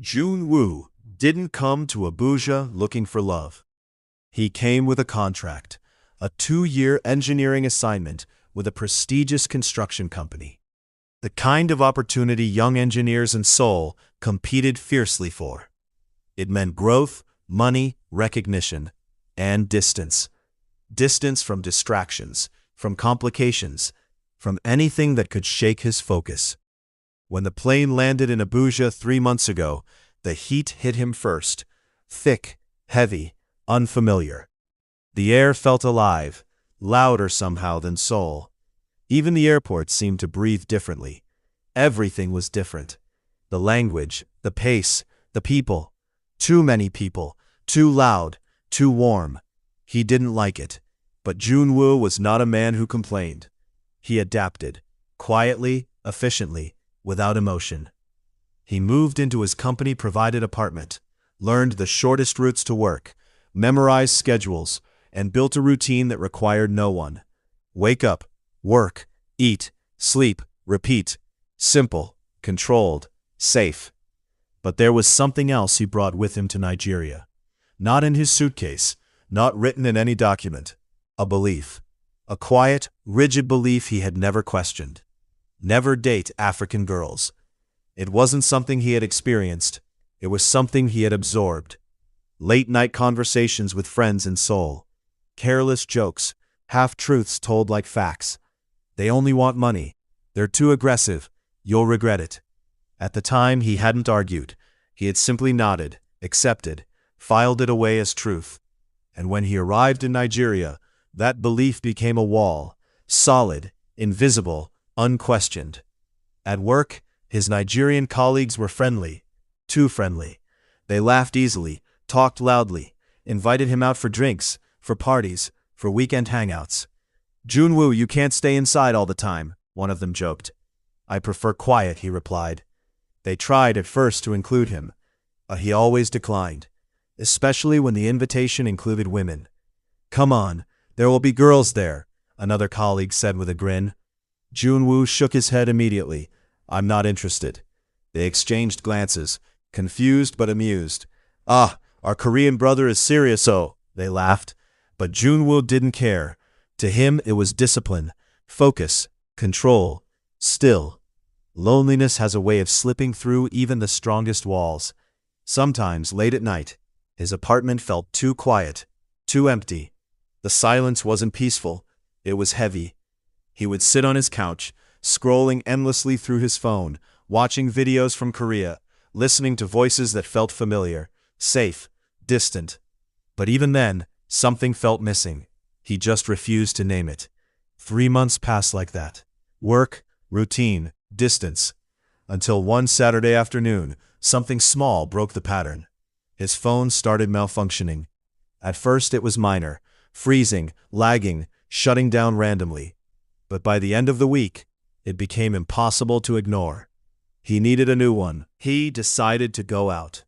Jun-woo didn't come to Abuja looking for love. He came with a contract, a 2-year engineering assignment with a prestigious construction company. The kind of opportunity young engineers in Seoul competed fiercely for. It meant growth, money, recognition, and distance. Distance from distractions, from complications, from anything that could shake his focus. When the plane landed in Abuja 3 months ago, the heat hit him first. Thick, heavy, unfamiliar. The air felt alive, louder somehow than Seoul. Even the airport seemed to breathe differently. Everything was different. The language, the pace, the people. Too many people, too loud, too warm. He didn't like it. But Jun-woo was not a man who complained. He adapted, quietly, efficiently, without emotion. He moved into his company-provided apartment, learned the shortest routes to work, memorized schedules, and built a routine that required no one. Wake up, work, eat, sleep, repeat. Simple, controlled, safe. But there was something else he brought with him to Nigeria. Not in his suitcase, not written in any document. A belief. A quiet, rigid belief he had never questioned. Never date African girls. It wasn't something he had experienced. It was something he had absorbed. Late-night conversations with friends in Seoul. Careless jokes, half-truths told like facts. They only want money. They're too aggressive. You'll regret it. At the time, he hadn't argued. He had simply nodded, accepted, filed it away as truth. And when he arrived in Nigeria, that belief became a wall, solid, invisible, unquestioned. At work, his Nigerian colleagues were friendly, too friendly. They laughed easily, talked loudly, invited him out for drinks, for parties, for weekend hangouts. "Jun-woo, you can't stay inside all the time," one of them joked. "I prefer quiet," he replied. They tried at first to include him, but he always declined, especially when the invitation included women. "Come on, there will be girls there," another colleague said with a grin. Jun-woo shook his head immediately. "I'm not interested." They exchanged glances, confused but amused. "Ah, our Korean brother is serious, oh," they laughed. But Jun-woo didn't care. To him it was discipline, focus, control, still. Loneliness has a way of slipping through even the strongest walls. Sometimes, late at night, his apartment felt too quiet, too empty. The silence wasn't peaceful, it was heavy. He would sit on his couch, scrolling endlessly through his phone, watching videos from Korea, listening to voices that felt familiar, safe, distant. But even then, something felt missing. He just refused to name it. 3 months passed like that. Work, routine, distance. Until one Saturday afternoon, something small broke the pattern. His phone started malfunctioning. At first it was minor, freezing, lagging, shutting down randomly. But by the end of the week, it became impossible to ignore. He needed a new one. He decided to go out.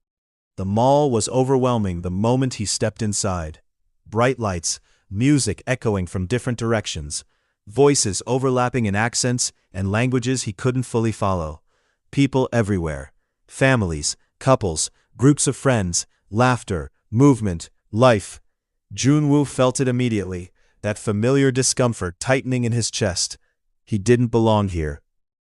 The mall was overwhelming the moment he stepped inside. Bright lights, music echoing from different directions, voices overlapping in accents and languages he couldn't fully follow. People everywhere. Families, couples, groups of friends, laughter, movement, life. Jun-woo felt it immediately, that familiar discomfort tightening in his chest. He didn't belong here.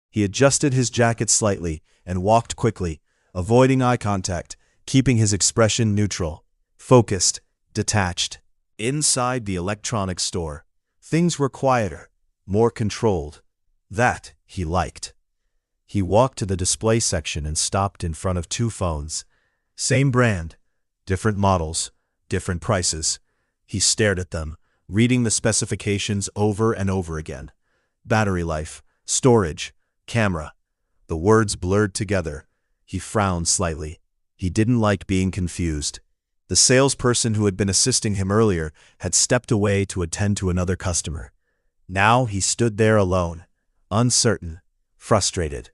He adjusted his jacket slightly and walked quickly, avoiding eye contact, keeping his expression neutral, focused, detached. Inside the electronics store, things were quieter, more controlled. That he liked. He walked to the display section and stopped in front of 2 phones. Same brand, different models, different prices. He stared at them, reading the specifications over and over again. Battery life, storage, camera. The words blurred together. He frowned slightly. He didn't like being confused. The salesperson who had been assisting him earlier had stepped away to attend to another customer. Now he stood there alone, uncertain, frustrated.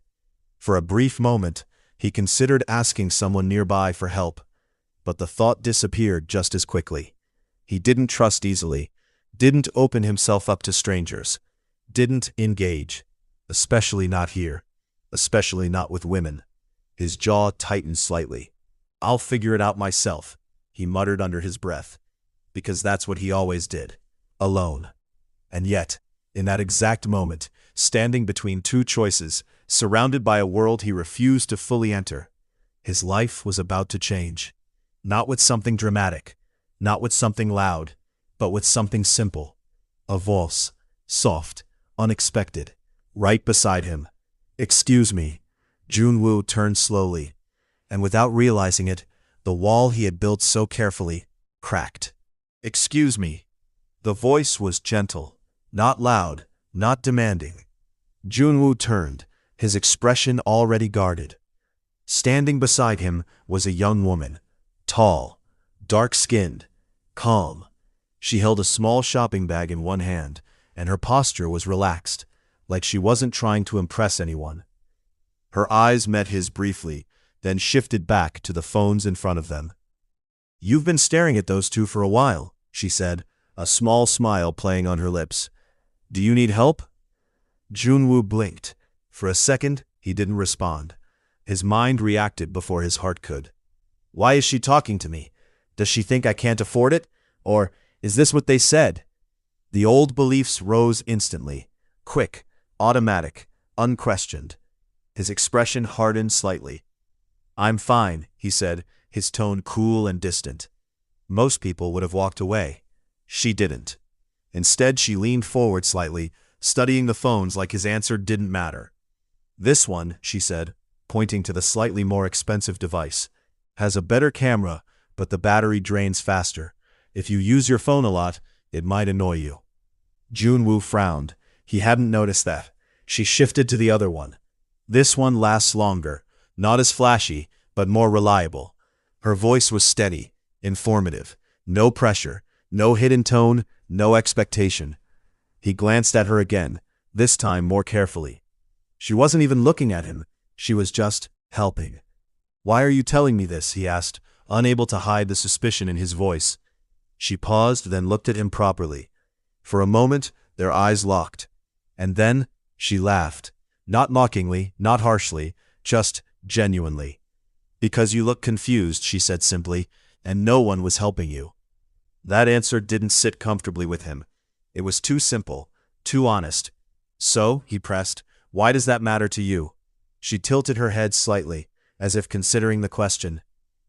For a brief moment, he considered asking someone nearby for help, but the thought disappeared just as quickly. He didn't trust easily, didn't open himself up to strangers, didn't engage, especially not here, especially not with women. His jaw tightened slightly. "I'll figure it out myself," he muttered under his breath, because that's what he always did. Alone. And yet, in that exact moment, standing between two choices, surrounded by a world he refused to fully enter, his life was about to change. Not with something dramatic, not with something loud, but with something simple. A voice, soft, unexpected, right beside him. "Excuse me." Junwoo turned slowly, and without realizing it, the wall he had built so carefully cracked. "Excuse me." The voice was gentle, not loud, not demanding. Junwoo turned, his expression already guarded. Standing beside him was a young woman, tall, dark-skinned, calm. She held a small shopping bag in one hand, and her posture was relaxed, like she wasn't trying to impress anyone. Her eyes met his briefly, then shifted back to the phones in front of them. "You've been staring at those two for a while," she said, a small smile playing on her lips. "Do you need help?" Junwoo blinked. For a second, he didn't respond. His mind reacted before his heart could. "Why is she talking to me? Does she think I can't afford it? Or is this what they said?" The old beliefs rose instantly. Quick, automatic, unquestioned. His expression hardened slightly. "I'm fine," he said, his tone cool and distant. Most people would have walked away. She didn't. Instead, she leaned forward slightly, studying the phones like his answer didn't matter. "This one," she said, pointing to the slightly more expensive device, "has a better camera, but the battery drains faster. If you use your phone a lot, it might annoy you." Junwoo frowned. He hadn't noticed that. She shifted to the other one. "This one lasts longer, not as flashy, but more reliable." Her voice was steady, informative. No pressure, no hidden tone, no expectation. He glanced at her again, this time more carefully. She wasn't even looking at him. She was just helping. "Why are you telling me this?" he asked, unable to hide the suspicion in his voice. She paused, then looked at him properly. For a moment, their eyes locked. And then, she laughed. Not mockingly, not harshly, just genuinely. "Because you look confused," she said simply, "and no one was helping you." That answer didn't sit comfortably with him. It was too simple, too honest. "So," he pressed, "why does that matter to you?" She tilted her head slightly, as if considering the question.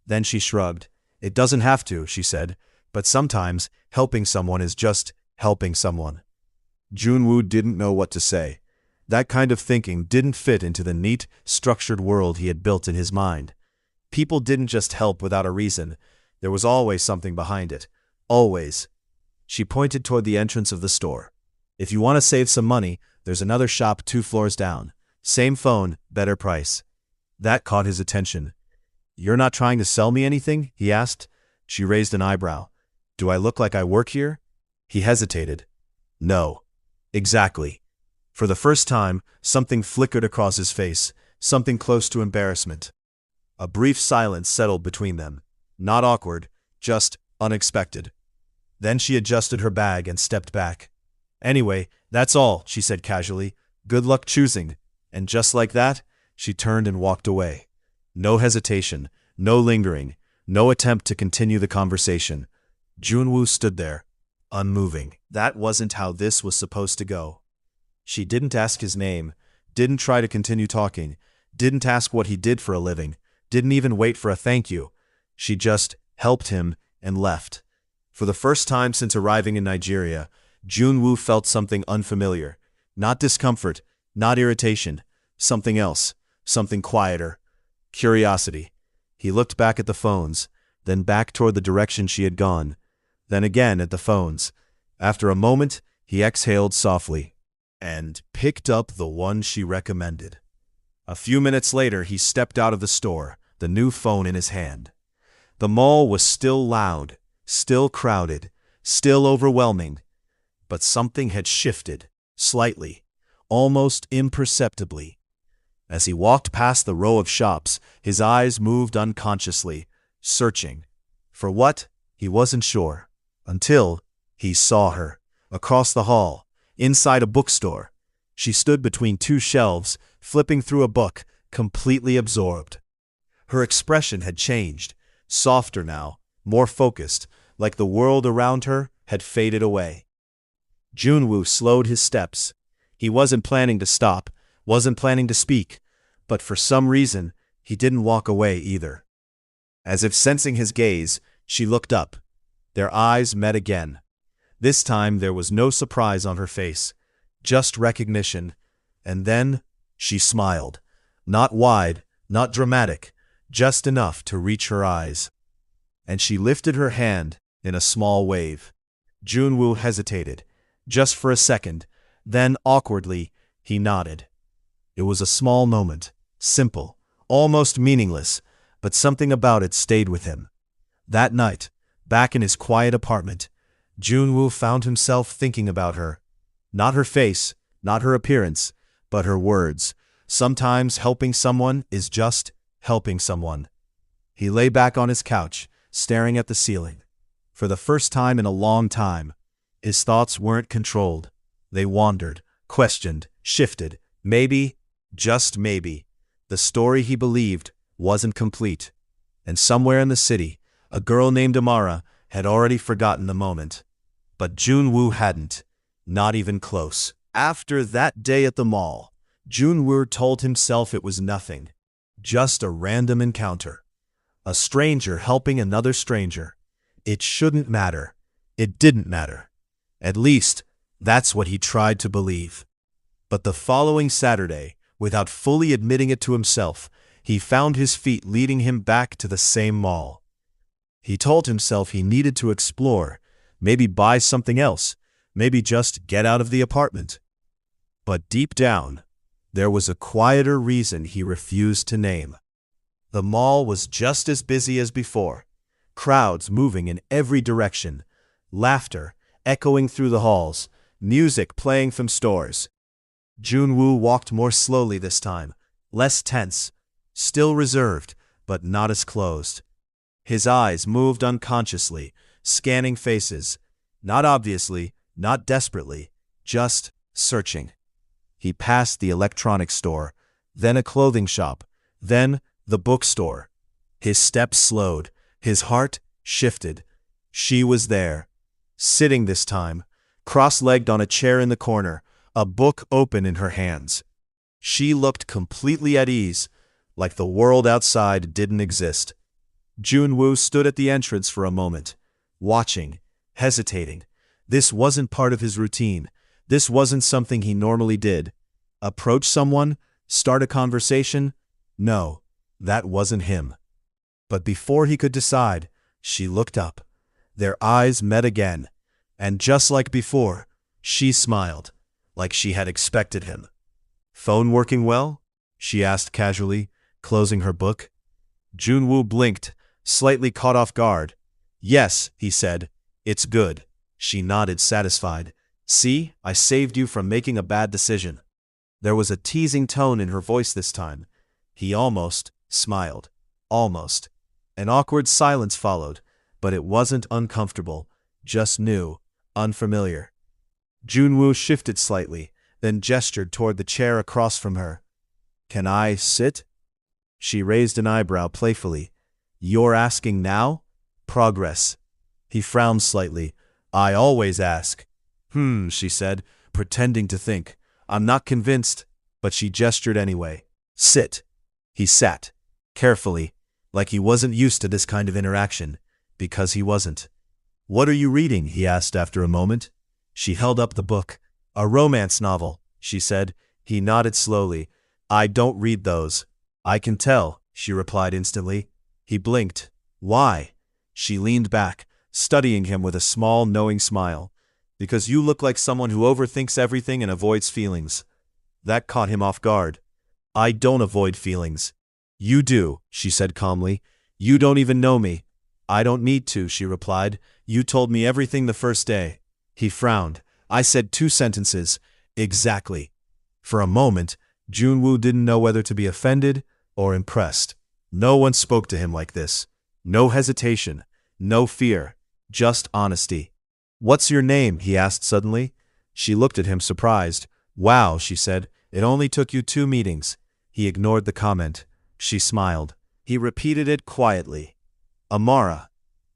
Then she shrugged. "It doesn't have to," she said, "but sometimes helping someone is just helping someone." Junwoo didn't know what to say. That kind of thinking didn't fit into the neat, structured world he had built in his mind. People didn't just help without a reason. There was always something behind it. Always. She pointed toward the entrance of the store. "If you want to save some money, there's another shop 2 floors down. Same phone, better price." That caught his attention. "You're not trying to sell me anything?" he asked. She raised an eyebrow. "Do I look like I work here?" He hesitated. "No." "Exactly." For the first time, something flickered across his face, something close to embarrassment. A brief silence settled between them. Not awkward, just unexpected. Then she adjusted her bag and stepped back. "Anyway, that's all," she said casually. "Good luck choosing." And just like that, she turned and walked away. No hesitation, no lingering, no attempt to continue the conversation. Junwoo stood there, unmoving. That wasn't how this was supposed to go. She didn't ask his name, didn't try to continue talking, didn't ask what he did for a living, didn't even wait for a thank you. She just helped him and left. For the first time since arriving in Nigeria, Junwoo felt something unfamiliar. Not discomfort, not irritation, something else, something quieter. Curiosity. He looked back at the phones, then back toward the direction she had gone, then again at the phones. After a moment, he exhaled softly and picked up the one she recommended. A few minutes later, he stepped out of the store, the new phone in his hand. The mall was still loud, still crowded, still overwhelming, but something had shifted, slightly, almost imperceptibly. As he walked past the row of shops, his eyes moved unconsciously, searching. For what? He wasn't sure. Until he saw her, across the hall, inside a bookstore. She stood between 2 shelves, flipping through a book, completely absorbed. Her expression had changed, softer now, more focused, like the world around her had faded away. Junwoo slowed his steps. He wasn't planning to stop, wasn't planning to speak, but for some reason, he didn't walk away either. As if sensing his gaze, she looked up. Their eyes met again. This time there was no surprise on her face, just recognition, and then she smiled. Not wide, not dramatic, just enough to reach her eyes. And she lifted her hand in a small wave. Junwoo hesitated, just for a second, then awkwardly, he nodded. It was a small moment, simple, almost meaningless, but something about it stayed with him. That night, back in his quiet apartment, Junwoo found himself thinking about her. Not her face, not her appearance, but her words. Sometimes helping someone is just helping someone. He lay back on his couch, staring at the ceiling. For the first time in a long time, his thoughts weren't controlled. They wandered, questioned, shifted. Maybe, just maybe, the story he believed wasn't complete. And somewhere in the city, a girl named Amara had already forgotten the moment. But Junwoo hadn't, not even close. After that day at the mall, Junwoo told himself it was nothing, just a random encounter. A stranger helping another stranger. It shouldn't matter. It didn't matter. At least, that's what he tried to believe. But the following Saturday, without fully admitting it to himself, he found his feet leading him back to the same mall. He told himself he needed to explore, maybe buy something else, maybe just get out of the apartment. But deep down, there was a quieter reason he refused to name. The mall was just as busy as before, crowds moving in every direction, laughter echoing through the halls, music playing from stores. Junwoo walked more slowly this time, less tense, still reserved, but not as closed. His eyes moved unconsciously, scanning faces, not obviously, not desperately, just searching. He passed the electronics store, then a clothing shop, then the bookstore. His steps slowed, his heart shifted. She was there, sitting this time, cross-legged on a chair in the corner, a book open in her hands. She looked completely at ease, like the world outside didn't exist. Junwoo stood at the entrance for a moment, watching, hesitating. This wasn't part of his routine. This wasn't something he normally did. Approach someone? Start a conversation? No, that wasn't him. But before he could decide, she looked up. Their eyes met again, and just like before, she smiled, like she had expected him. "Phone working well?" she asked casually, closing her book. Junwoo blinked, slightly caught off guard. "Yes," he said, "it's good." She nodded, satisfied. "See, I saved you from making a bad decision." There was a teasing tone in her voice this time. He almost smiled. Almost. An awkward silence followed, but it wasn't uncomfortable, just new, unfamiliar. Junwoo shifted slightly, then gestured toward the chair across from her. "Can I sit?" She raised an eyebrow playfully. "You're asking now?" "Progress." He frowned slightly. "I always ask." She said, pretending to think. "I'm not convinced," but she gestured anyway. "Sit." He sat, carefully, like he wasn't used to this kind of interaction, because he wasn't. "What are you reading?" he asked after a moment. She held up the book. "A romance novel," she said. He nodded slowly. "I don't read those." "I can tell," she replied instantly. He blinked. "Why?" She leaned back, studying him with a small, knowing smile. "Because you look like someone who overthinks everything and avoids feelings." That caught him off guard. "I don't avoid feelings." "You do," she said calmly. "You don't even know me." "I don't need to," she replied. "You told me everything the first day." He frowned. "I said 2 sentences. Exactly." For a moment, Junwoo didn't know whether to be offended or impressed. No one spoke to him like this. No hesitation, no fear, just honesty. "What's your name?" he asked suddenly. She looked at him surprised. "Wow," she said. "It only took you 2 meetings." He ignored the comment. She smiled. He repeated it quietly. Amara.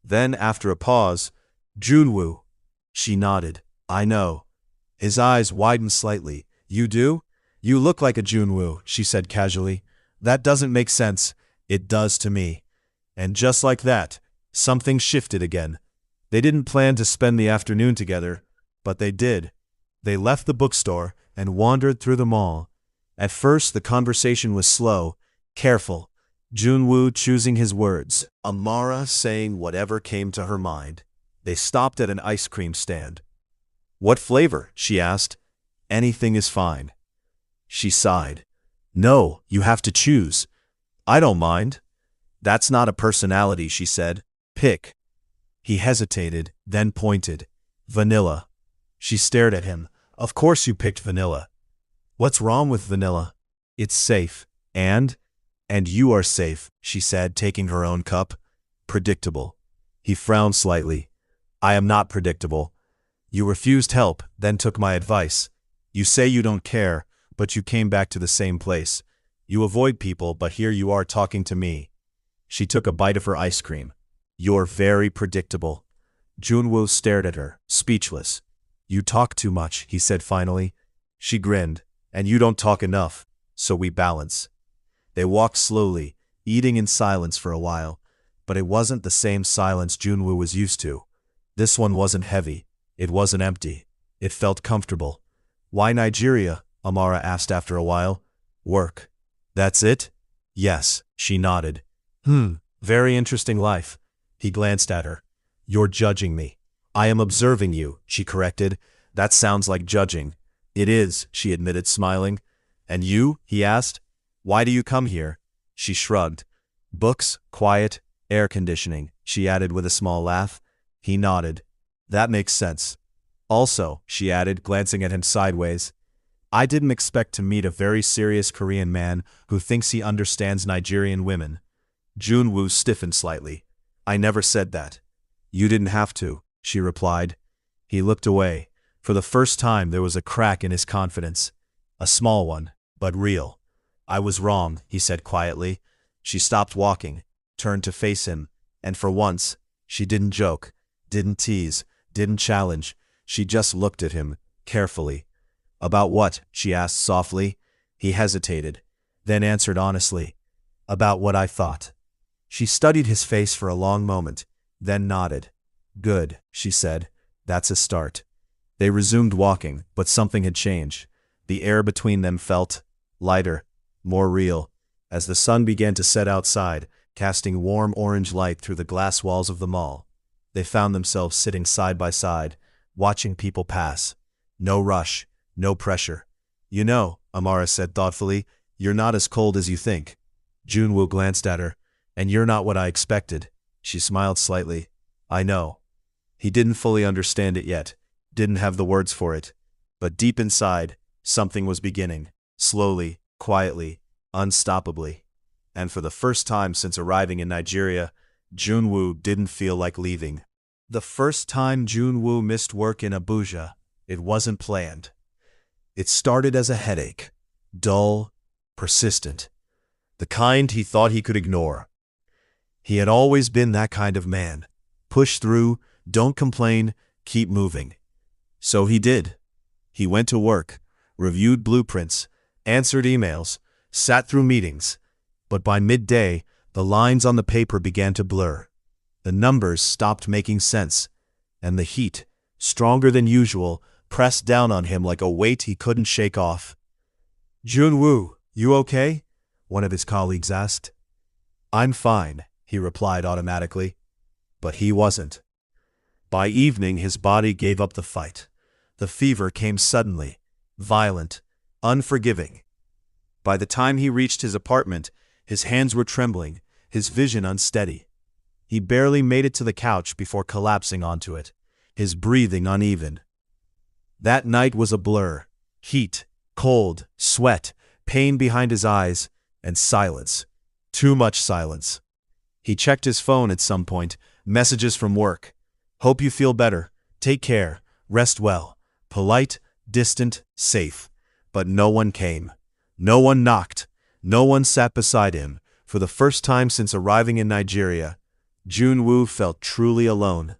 Then, after a pause, Junwoo. She nodded. I know. His eyes widened slightly. You do? You look like a Junwoo, she said casually. That doesn't make sense. It does to me. And just like that, something shifted again. They didn't plan to spend the afternoon together, but they did. They left the bookstore and wandered through the mall. At first, the conversation was slow, careful. Junwoo choosing his words, Amara saying whatever came to her mind. They stopped at an ice cream stand. What flavor? She asked. Anything is fine. She sighed. No, you have to choose. I don't mind. That's not a personality, she said. Pick. He hesitated, then pointed. Vanilla. She stared at him. Of course you picked vanilla. What's wrong with vanilla? It's safe. And you are safe, she said, taking her own cup. Predictable. He frowned slightly. I am not predictable. You refused help, then took my advice. You say you don't care, but you came back to the same place. You avoid people, but here you are talking to me. She took a bite of her ice cream. You're very predictable. Junwoo stared at her, speechless. You talk too much, he said finally. She grinned. And you don't talk enough, so we balance. They walked slowly, eating in silence for a while, but it wasn't the same silence Junwoo was used to. This one wasn't heavy. It wasn't empty. It felt comfortable. Why Nigeria? Amara asked after a while. Work. That's it? Yes, she nodded. Very interesting life. He glanced at her. You're judging me. I am observing you, she corrected. That sounds like judging. It is, she admitted, smiling. And you? He asked. Why do you come here? She shrugged. Books, quiet, air conditioning, she added with a small laugh. He nodded. That makes sense. Also, she added, glancing at him sideways, I didn't expect to meet a very serious Korean man who thinks he understands Nigerian women. Junwoo stiffened slightly. I never said that. You didn't have to, she replied. He looked away. For the first time there was a crack in his confidence. A small one, but real. I was wrong, he said quietly. She stopped walking, turned to face him, and for once, she didn't joke, didn't tease, didn't challenge. She just looked at him, carefully. About what? She asked softly. He hesitated, then answered honestly. About what I thought. She studied his face for a long moment, then nodded. Good, she said. That's a start. They resumed walking, but something had changed. The air between them felt lighter, more real, as the sun began to set outside, casting warm orange light through the glass walls of the mall. They found themselves sitting side by side, watching people pass. No rush, no pressure. You know, Amara said thoughtfully, you're not as cold as you think. Junwoo glanced at her. And you're not what I expected. She smiled slightly. I know. He didn't fully understand it yet, didn't have the words for it. But deep inside, something was beginning, slowly, quietly, unstoppably. And for the first time since arriving in Nigeria, Junwoo didn't feel like leaving. The first time Junwoo missed work in Abuja, it wasn't planned. It started as a headache, dull, persistent, the kind he thought he could ignore. He had always been that kind of man. Push through, don't complain, keep moving. So he did. He went to work, reviewed blueprints, answered emails, sat through meetings. But by midday, the lines on the paper began to blur. The numbers stopped making sense, and the heat, stronger than usual, pressed down on him like a weight he couldn't shake off. Junwoo, you okay? One of his colleagues asked. I'm fine, he replied automatically. But he wasn't. By evening, his body gave up the fight. The fever came suddenly, violent, unforgiving. By the time he reached his apartment, his hands were trembling, his vision unsteady. He barely made it to the couch before collapsing onto it, his breathing uneven. That night was a blur. Heat, cold, sweat, pain behind his eyes, and silence. Too much silence. He checked his phone at some point, messages from work. Hope you feel better. Take care. Rest well. Polite, distant, safe. But no one came. No one knocked. No one sat beside him, For the first time since arriving in Nigeria, Junwoo felt truly alone.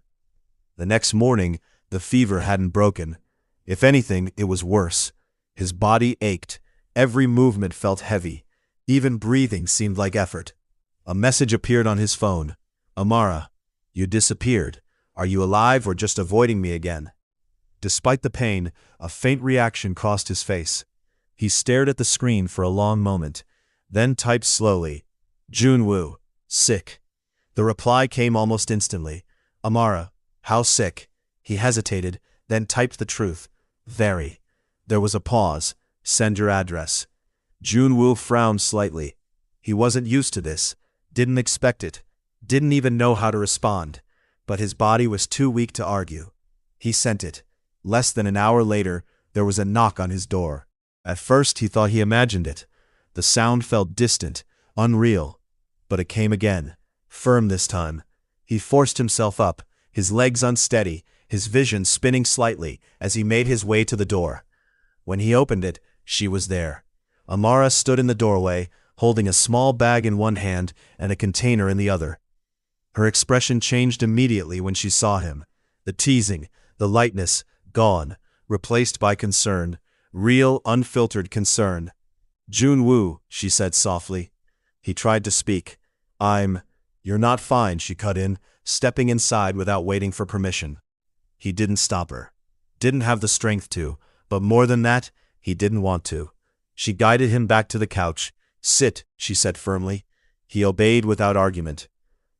The next morning, the fever hadn't broken. If anything, it was worse. His body ached. Every movement felt heavy. Even breathing seemed like effort. A message appeared on his phone. "Amara, you disappeared. Are you alive or just avoiding me again?" Despite the pain, a faint reaction crossed his face. He stared at the screen for a long moment, then typed slowly, "Junwoo, sick." The reply came almost instantly. "Amara, how sick?" He hesitated, then typed the truth. "Very." There was a pause. "Send your address." Junwoo frowned slightly. He wasn't used to this, didn't expect it, didn't even know how to respond, but his body was too weak to argue. He sent it. Less than an hour later, there was a knock on his door. At first he thought he imagined it. The sound felt distant, unreal. But it came again, firm this time. He forced himself up, his legs unsteady, his vision spinning slightly as he made his way to the door. When he opened it, she was there. Amara stood in the doorway, holding a small bag in one hand and a container in the other. Her expression changed immediately when she saw him. The teasing, the lightness, gone, replaced by concern, real, unfiltered concern. "Junwoo," she said softly. He tried to speak. "You're not fine," she cut in, stepping inside without waiting for permission. He didn't stop her. Didn't have the strength to, but more than that, he didn't want to. She guided him back to the couch. "Sit," she said firmly. He obeyed without argument.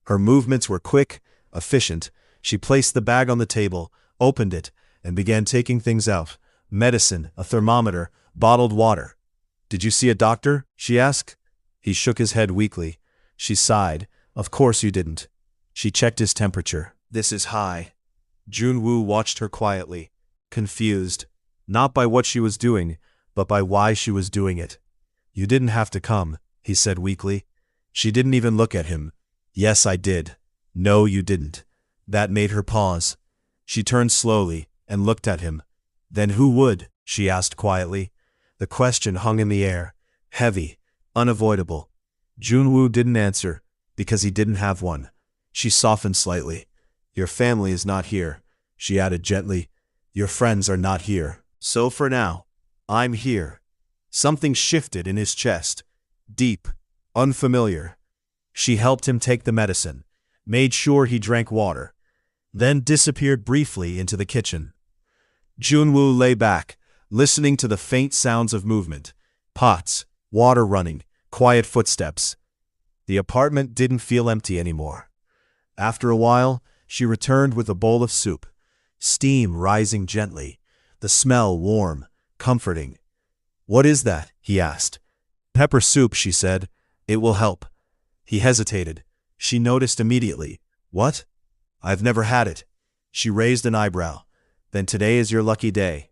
Her movements were quick, efficient. She placed the bag on the table, opened it, and began taking things out. Medicine, a thermometer, bottled water. "Did you see a doctor?" she asked. He shook his head weakly. She sighed. "Of course you didn't." She checked his temperature. "This is high." Junwoo watched her quietly, confused, not by what she was doing, but by why she was doing it. "You didn't have to come," he said weakly. She didn't even look at him. "Yes, I did." "No, you didn't." That made her pause. She turned slowly and looked at him. "Then who would?" she asked quietly. The question hung in the air, heavy, unavoidable. Junwoo didn't answer, because he didn't have one. She softened slightly. "Your family is not here," she added gently. "Your friends are not here. So for now, I'm here." Something shifted in his chest. Deep, unfamiliar. She helped him take the medicine, made sure he drank water, then disappeared briefly into the kitchen. Junwoo lay back, listening to the faint sounds of movement. Pots, water running, quiet footsteps. The apartment didn't feel empty anymore. After a while, she returned with a bowl of soup, steam rising gently, the smell warm, comforting. "What is that?" he asked. "Pepper soup," she said. "It will help." He hesitated. She noticed immediately. "What?" "I've never had it." She raised an eyebrow. "Then today is your lucky day."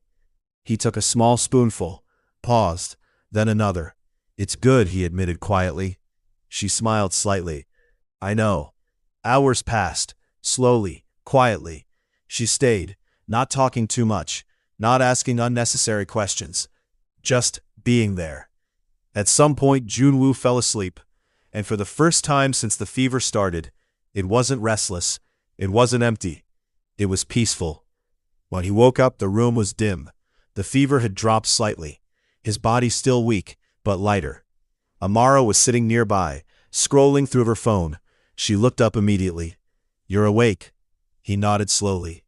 He took a small spoonful, paused, then another. "It's good," he admitted quietly. She smiled slightly. "I know." Hours passed, slowly, quietly. She stayed, not talking too much, not asking unnecessary questions, just being there. At some point, Junwoo fell asleep, and for the first time since the fever started, it wasn't restless, it wasn't empty, it was peaceful. When he woke up, the room was dim. The fever had dropped slightly, his body still weak, but lighter. Amara was sitting nearby, scrolling through her phone. She looked up immediately. "You're awake." He nodded slowly.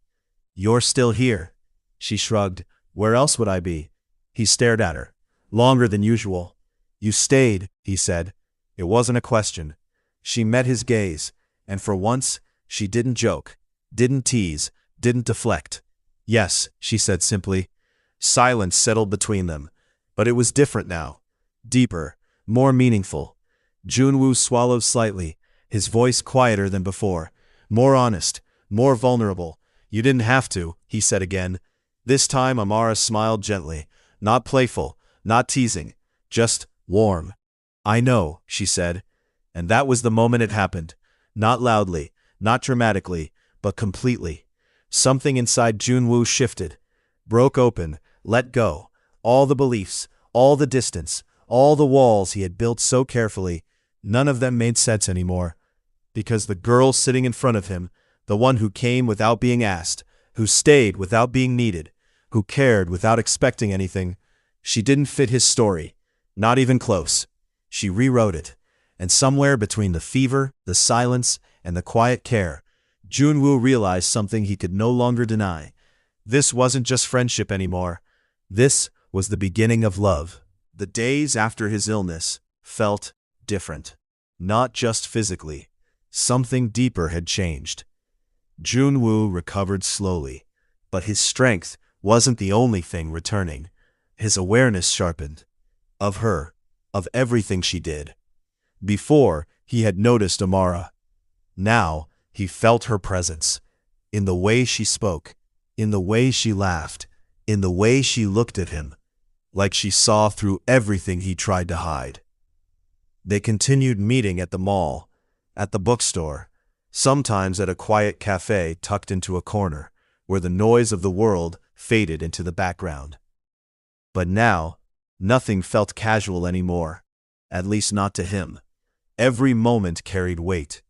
"You're still here." She shrugged. "Where else would I be?" He stared at her, longer than usual. "You stayed," he said. It wasn't a question. She met his gaze, and for once, she didn't joke, didn't tease, didn't deflect. "Yes," she said simply. Silence settled between them, but it was different now. Deeper, more meaningful. Junwoo swallowed slightly, his voice quieter than before. More honest, more vulnerable. "You didn't have to," he said again. This time Amara smiled gently, not playful, not teasing, just warm. "I know," she said. And that was the moment it happened. Not loudly, not dramatically, but completely. Something inside Junwoo shifted, broke open, let go. All the beliefs, all the distance, all the walls he had built so carefully, None of them made sense anymore, because the girl sitting in front of him, the one who came without being asked, who stayed without being needed, who cared without expecting anything, she didn't fit his story, not even close. She rewrote it, and somewhere between the fever, the silence, and the quiet care, Junwoo realized something he could no longer deny. This wasn't just friendship anymore. This was the beginning of love. The days after his illness felt different. Not just physically. Something deeper had changed. Junwoo recovered slowly, but his strength wasn't the only thing returning. His awareness sharpened. Of her. Of everything she did. Before, he had noticed Amara. Now, he felt her presence. In the way she spoke. In the way she laughed. In the way she looked at him. Like she saw through everything he tried to hide. They continued meeting at the mall, at the bookstore, sometimes at a quiet cafe tucked into a corner, where the noise of the world faded into the background. But now, nothing felt casual anymore, at least not to him. Every moment carried weight.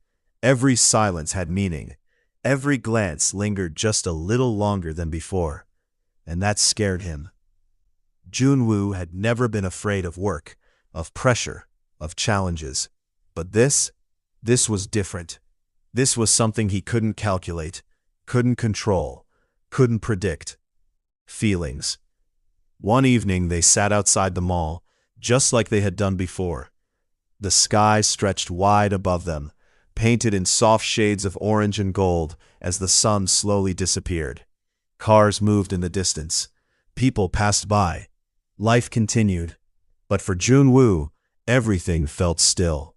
Every silence had meaning. Every glance lingered just a little longer than before, and that scared him. Junwoo had never been afraid of work, of pressure, of challenges. But this was different. This was something he couldn't calculate, couldn't control, couldn't predict. Feelings. One evening they sat outside the mall, just like they had done before. The sky stretched wide above them, painted in soft shades of orange and gold as the sun slowly disappeared. Cars moved in the distance. People passed by. Life continued. But for Junwoo, everything felt still.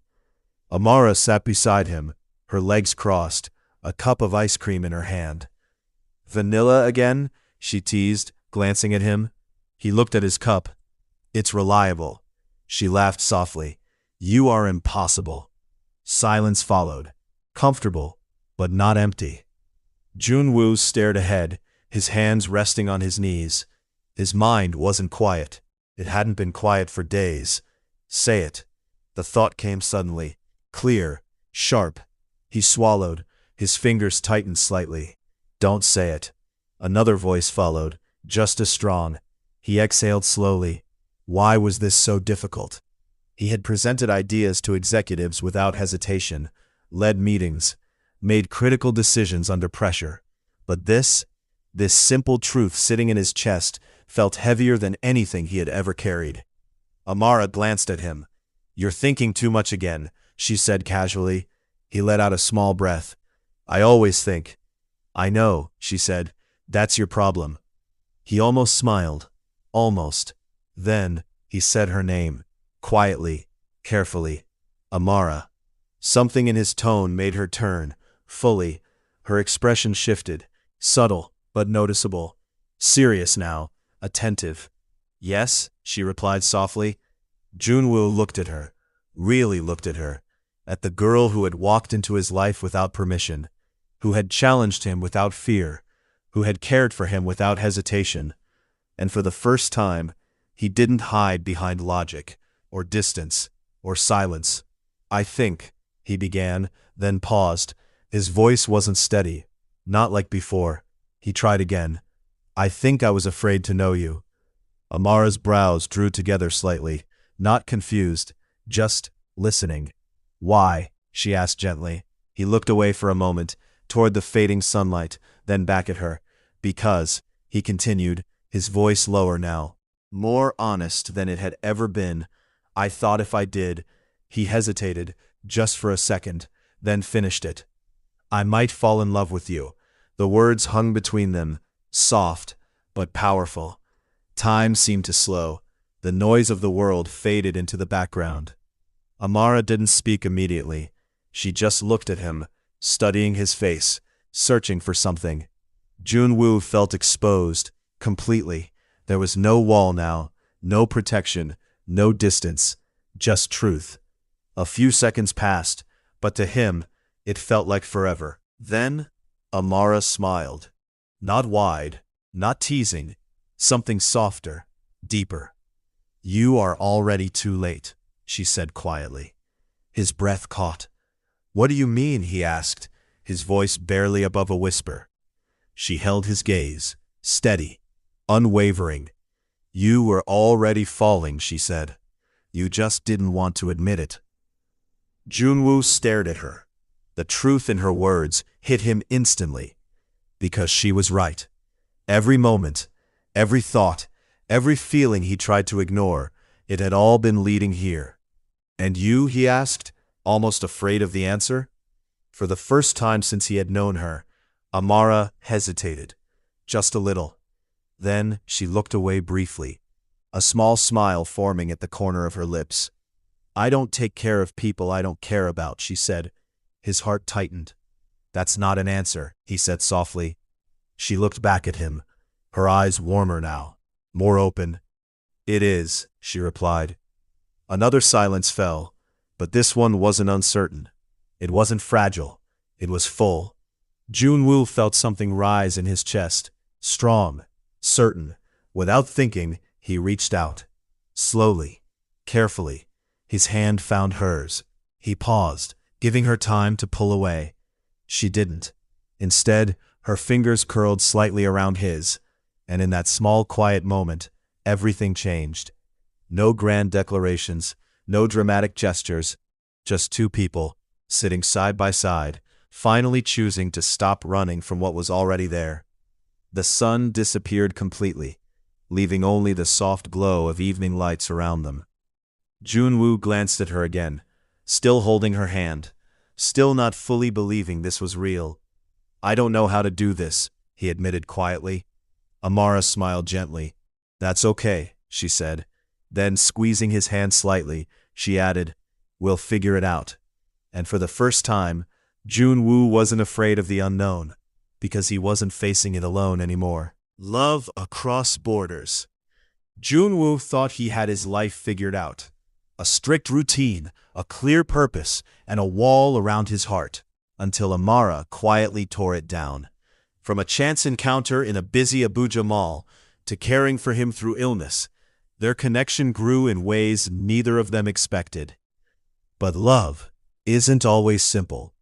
Amara sat beside him, her legs crossed, a cup of ice cream in her hand. "Vanilla again?" she teased, glancing at him. He looked at his cup. "It's reliable." She laughed softly. "You are impossible." Silence followed, comfortable, but not empty. Junwoo stared ahead, his hands resting on his knees. His mind wasn't quiet. It hadn't been quiet for days. "Say it." The thought came suddenly, clear, sharp. He swallowed, his fingers tightened slightly. "Don't say it." Another voice followed, just as strong. He exhaled slowly. Why was this so difficult? He had presented ideas to executives without hesitation, led meetings, made critical decisions under pressure. But this simple truth sitting in his chest felt heavier than anything he had ever carried. Amara glanced at him. "You're thinking too much again," she said casually. He let out a small breath. "I always think." "I know," she said. "That's your problem." He almost smiled. Almost. Then, he said her name. Quietly, carefully. "Amara." Something in his tone made her turn, fully. Her expression shifted, subtle but noticeable. Serious now, attentive. "Yes," she replied softly. Junwoo looked at her, really looked at her, at the girl who had walked into his life without permission, who had challenged him without fear, who had cared for him without hesitation. And for the first time, he didn't hide behind logic, or distance, or silence. "I think," he began, then paused. His voice wasn't steady, not like before. He tried again. "I think I was afraid to know you." Amara's brows drew together slightly, not confused, just listening. "Why?" she asked gently. He looked away for a moment, toward the fading sunlight, then back at her. "Because," he continued, his voice lower now, more honest than it had ever been, "I thought if I did." He hesitated, just for a second, then finished it. "I might fall in love with you." The words hung between them, soft, but powerful. Time seemed to slow. The noise of the world faded into the background. Amara didn't speak immediately. She just looked at him, studying his face, searching for something. Junwoo felt exposed, completely. There was no wall now, no protection, no distance, just truth. A few seconds passed, but to him, it felt like forever. Then, Amara smiled. Not wide, not teasing, something softer, deeper. "You are already too late," she said quietly. His breath caught. "What do you mean?" he asked, his voice barely above a whisper. She held his gaze, steady, unwavering. "You were already falling," she said. "You just didn't want to admit it." Junwoo stared at her. The truth in her words hit him instantly. Because she was right. Every moment, every thought, every feeling he tried to ignore, it had all been leading here. "And you?" he asked, almost afraid of the answer. For the first time since he had known her, Amara hesitated. Just a little. Then she looked away briefly, a small smile forming at the corner of her lips. "I don't take care of people I don't care about," she said. His heart tightened. "That's not an answer," he said softly. She looked back at him, her eyes warmer now, more open. "It is," she replied. Another silence fell, but this one wasn't uncertain. It wasn't fragile. It was full. Junwoo felt something rise in his chest, strong, certain. Without thinking, he reached out. Slowly, carefully, his hand found hers. He paused, giving her time to pull away. She didn't. Instead, her fingers curled slightly around his, and in that small, quiet moment, everything changed. No grand declarations, no dramatic gestures, just two people, sitting side by side, finally choosing to stop running from what was already there. The sun disappeared completely, leaving only the soft glow of evening lights around them. Junwoo glanced at her again, still holding her hand, still not fully believing this was real. "I don't know how to do this," he admitted quietly. Amara smiled gently. "That's okay," she said. Then, squeezing his hand slightly, she added, "We'll figure it out." And for the first time, Junwoo wasn't afraid of the unknown, because he wasn't facing it alone anymore. Love across borders. Junwoo thought he had his life figured out. A strict routine, a clear purpose, and a wall around his heart, until Amara quietly tore it down. From a chance encounter in a busy Abuja mall to caring for him through illness, their connection grew in ways neither of them expected. But love isn't always simple.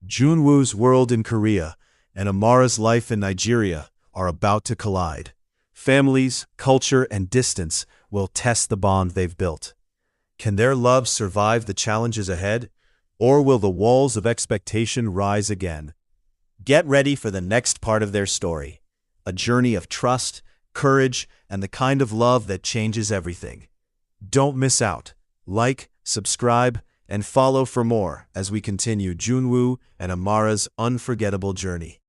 Junwoo's world in Korea and Amara's life in Nigeria are about to collide. Families, culture, and distance will test the bond they've built. Can their love survive the challenges ahead, or will the walls of expectation rise again? Get ready for the next part of their story, a journey of trust, courage, and the kind of love that changes everything. Don't miss out. Like, subscribe, and follow for more as we continue Junwoo and Amara's unforgettable journey.